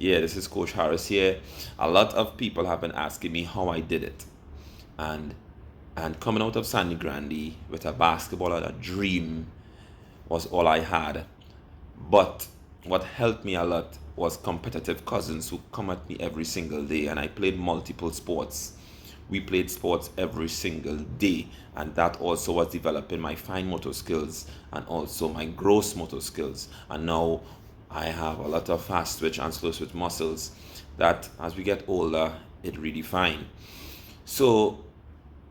Yeah, this is Coach Harris here. A lot of people have been asking me how I did it. And coming out of Sandy Grande with a basketball and a dream was all I had. But what helped me a lot was competitive cousins who come at me every single day, and I played multiple sports. We played sports every single day, and that also was developing my fine motor skills and also my gross motor skills. And now I have a lot of fast twitch and slow twitch muscles that as we get older, it really fine. So,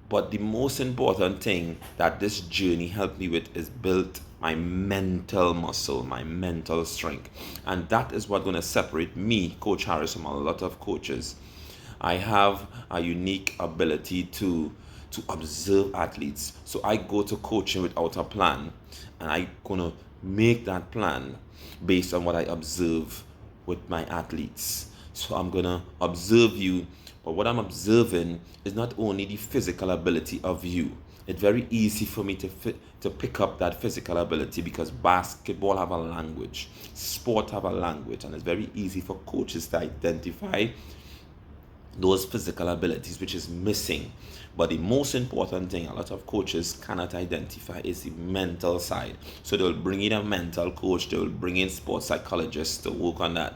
but the most important thing that this journey helped me with is build my mental muscle, my mental strength. And that is what's going to separate me, Coach Harris, from a lot of coaches. I have a unique ability to observe athletes. So I go to coaching without a plan, and I gonna make that plan based on what I observe with my athletes. So I'm gonna observe you, but what I'm observing is not only the physical ability of you. It's very easy for me to pick up that physical ability because basketball have a language, sport have a language, and it's very easy for coaches to identify those physical abilities which is missing. But the most important thing a lot of coaches cannot identify is the mental side. So they'll bring in a mental coach, they'll bring in sports psychologists to work on that,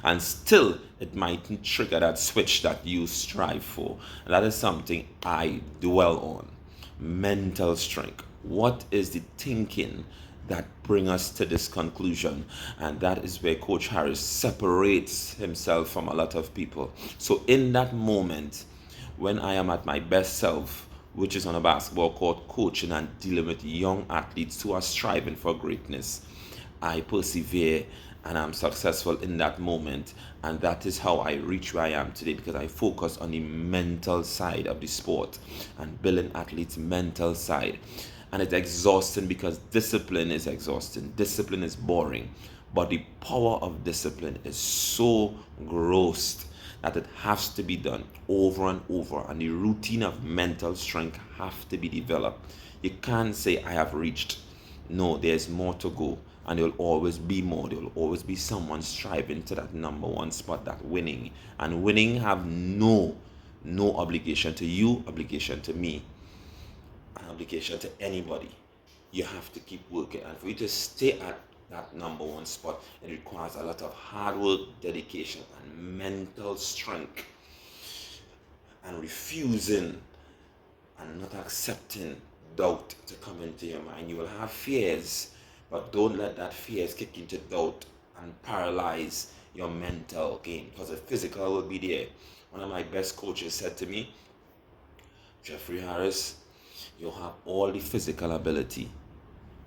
and still it might trigger that switch that you strive for. And that is something I dwell on. Mental strength. What is the thinking that bring us to this conclusion? And that is where Coach Harris separates himself from a lot of people. So in that moment when I am at my best self, which is on a basketball court coaching and dealing with young athletes who are striving for greatness, I persevere and I'm successful in that moment. And that is how I reach where I am today, because I focus on the mental side of the sport and building athletes' mental side. And it's exhausting because discipline is exhausting. Discipline is boring. But the power of discipline is so gross that it has to be done over and over. And the routine of mental strength have to be developed. You can't say, I have reached. No, there's more to go. And there will always be more. There will always be someone striving to that number one spot, that winning. And winning have no obligation to you, obligation to me, an obligation to anybody. You have to keep working, and for you to stay at that number one spot, it requires a lot of hard work, dedication, and mental strength, and refusing and not accepting doubt to come into your mind. You will have fears, but don't let that fears kick into doubt and paralyze your mental game, because the physical will be there. One of my best coaches said to me, Jeffrey Harris, you have all the physical ability,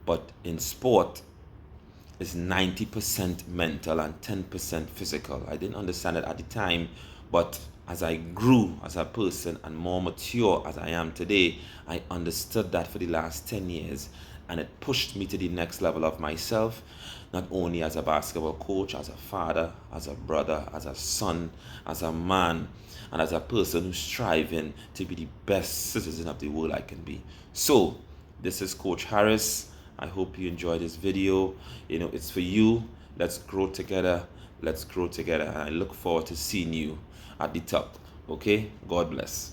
but in sport, it's 90% mental and 10% physical. I didn't understand it at the time, but as I grew as a person and more mature as I am today, I understood that for the last 10 years, and it pushed me to the next level of myself, not only as a basketball coach, as a father, as a brother, as a son, as a man, and as a person who's striving to be the best citizen of the world I can be. So, this is Coach Harris. I hope you enjoyed this video. It's for you. Let's grow together. Let's grow together. And I look forward to seeing you at the top. Okay? God bless.